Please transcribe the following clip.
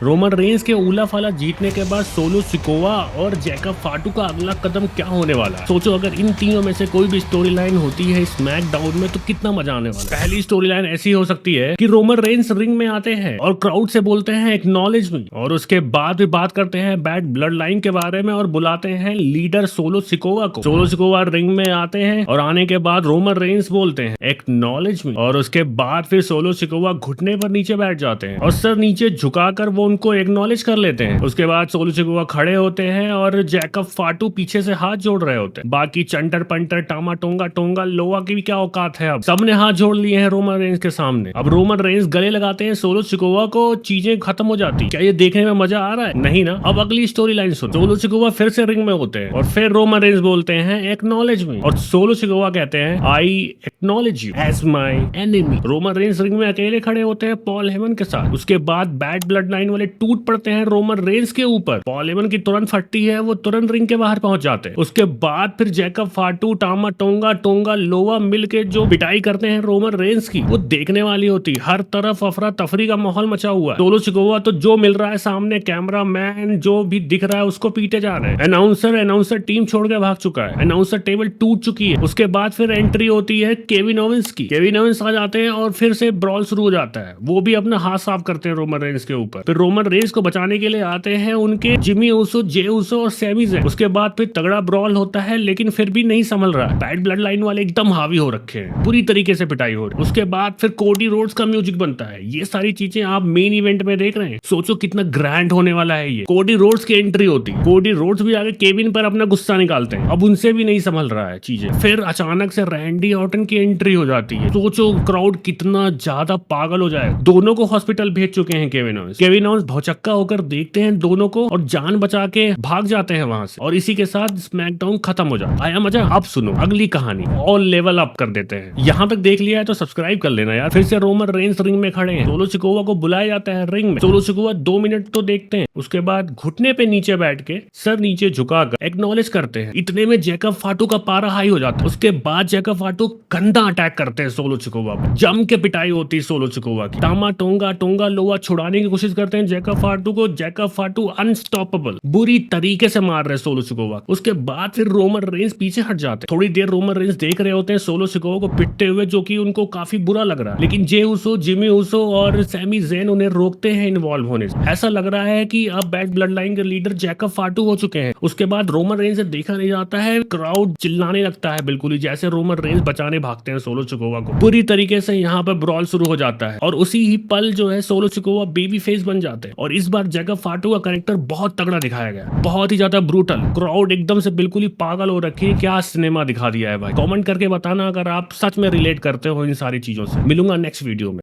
Roman Reigns के उला फाला जीतने के बाद सोलो सिकोवा और जैकब फाटू का अगला कदम क्या होने वाला है। सोचो अगर इन तीनों में से कोई भी स्टोरी लाइन होती है स्मैकडाउन में तो कितना मजा आने वाला है। पहली स्टोरी लाइन ऐसी हो सकती है कि रोमन रेंस रिंग में आते हैं और क्राउड से बोलते हैं एक्नॉलेज मी, और उसके बाद भी बात करते हैं बैड ब्लड लाइन के बारे में और बुलाते हैं लीडर सोलो सिकोवा को। सोलो सिकोवा रिंग में आते हैं और आने के बाद रोमन रेंस बोलते हैं एक्नॉलेज मी, और उसके बाद फिर सोलो सिकोवा घुटने पर नीचे बैठ जाते हैं और सर नीचे झुकाकर वो उनको एक्नॉलेज कर लेते हैं। उसके बाद सोलो सिकोवा खड़े होते हैं और जैकब फाटू पीछे से हाथ जोड़ रहे होते हैं। बाकी चंटर पंटर टामा टोंगा टोंगा लोवा की भी क्या औकात है, अब सबने हाथ जोड़ लिए हैं रोमन रेंस के सामने। अब रोमन रेंस गले लगाते हैं सोलो सिकोवा को, चीजें खत्म हो जाती। क्या ये देखने में मजा आ रहा है? नहीं ना। अब अगली स्टोरी लाइन सुनो। सोलो सिकोवा फिर से रिंग में होते हैं और फिर रोमन रेंस बोलते हैं एक्नॉलेज मी, और सोलो सिकोवा कहते हैं I acknowledge you as my enemy. Roman Reigns ring में अकेले खड़े होते हैं पॉल हेमन के साथ। उसके बाद बैड ब्लड लाइन वाले टूट पड़ते हैं रोमन रेंस के ऊपर। पॉल हेमन की तुरंत फटती है, वो तुरंत रिंग के बाहर पहुंच जाते हैं। उसके बाद फिर जैकब फाटू टामा टोंगा टोंगा लोवा मिलके जो पिटाई करते हैं रोमन रेंस की, वो देखने वाली होती। हर तरफ अफरा तफरी का माहौल मचा हुआ है। सोलो सिकोवा तो जो मिल रहा है सामने, कैमरा मैन जो भी दिख रहा है उसको पीटे जा रहे हैं। अनाउंसर टीम छोड़ के भाग चुका है। अनाउंसर टेबल टूट चुकी है। उसके बाद फिर एंट्री होती है केविन ओवेंस की। केविन ओवेंस आ जाते हैं और फिर से ब्रॉल शुरू हो जाता है। वो भी अपना हाथ साफ करते हैं रोमन रेंस के ऊपर। फिर रोमन रेंस को बचाने के लिए आते हैं उनके जिमी ऊसो, जे ऊसो और सैमी ज़ैन। उसके बाद फिर तगड़ा ब्रॉल होता है, लेकिन फिर भी नहीं संभल रहा है। बैड ब्लड लाइन वाले एकदम हावी हो रखे हैं, पूरी तरीके से पिटाई हो रही है। उसके बाद फिर कोडी रोड्स का म्यूजिक बनता है। ये सारी चीजें आप मेन इवेंट में देख रहे हैं। सोचो कितना ग्रैंड होने वाला है ये। कोडी रोड्स की एंट्री होती है। कोडी रोड्स भी आगे केविन पर अपना गुस्सा निकालते हैं। अब उनसे भी नहीं संभल रहा है चीजें। फिर अचानक से रैंडी ऑर्टन की एंट्री हो जाती है। सोचो क्राउड कितना ज्यादा पागल हो जाए। दोनों को हॉस्पिटल भेज चुके हैं केविन ओवेंस भौचक्का होकर देखते हैं दोनों को और जान बचा के भाग जाते हैं वहां से, और इसी के साथ स्मैकडाउन खत्म हो जाता है। आया मजा? अब सुनो अगली कहानी। ऑल लेवल अप कर देते हैं। यहाँ तक देख लिया है तो सब्सक्राइब कर लेना यार। फिर से रोमन रेंस रिंग में खड़े हैं। सोलो सिकोवा को बुलाया जाता है रिंग में। सोलो सिकोवा 2 मिनट तो देखते हैं। उसके बाद घुटने पे नीचे बैठ के सर नीचे झुकाकर एक्नॉलेज करते हैं। इतने में जैकब फाटू का पारा हाई हो जाता है। उसके बाद जैकब फाटू गंदा अटैक करते हैं सोलो सिकोवा पर। जम के पिटाई होती है सोलो सिकोवा की। टामा टोंगा टोंगा लोवा छुड़ाने की कोशिश करते हैं जैकब फाटू को। जैकब फाटू अनस्टॉपेबल बुरी तरीके से मार रहे सोलो सिकोवा। उसके बाद फिर रोमन रेंस पीछे हट जाते हैं। थोड़ी देर रोमन रेंस देख रहे होते हैं सोलो सिकोवा को पिटते हुए, जो कि उनको काफी बुरा लग रहा है। लेकिन जे ऊसो, जिमी ऊसो और सैमी ज़ैन उन्हें रोकते हैं इन्वॉल्व होने से। ऐसा लग रहा है कि अब बैड ब्लड लाइन के लीडर जैकब फाटू हो चुके हैं। उसके बाद रोमन रेंस से देखा नहीं जाता है। क्राउड चिल्लाने लगता है बिल्कुल ही जैसे रोमन रेंस बचाने भागते हैं सोलो सिकोवा को। पूरी तरीके से यहाँ पर ब्रॉल शुरू हो जाता है और उसी ही पल जो है सोलो सिकोवा बेबी फेस बन जाते हैं। और इस बार जैकब फाटू का कैरेक्टर बहुत तगड़ा दिखाया गया, बहुत ही ज्यादा ब्रूटल। क्राउड एकदम से बिल्कुल ही पागल हो रखी है। क्या सिनेमा दिखा दिया है भाई। कमेंट करके बताना अगर आप सच में रिलेट करते हो इन सारी चीजों से। मिलूंगा नेक्स्ट वीडियो में।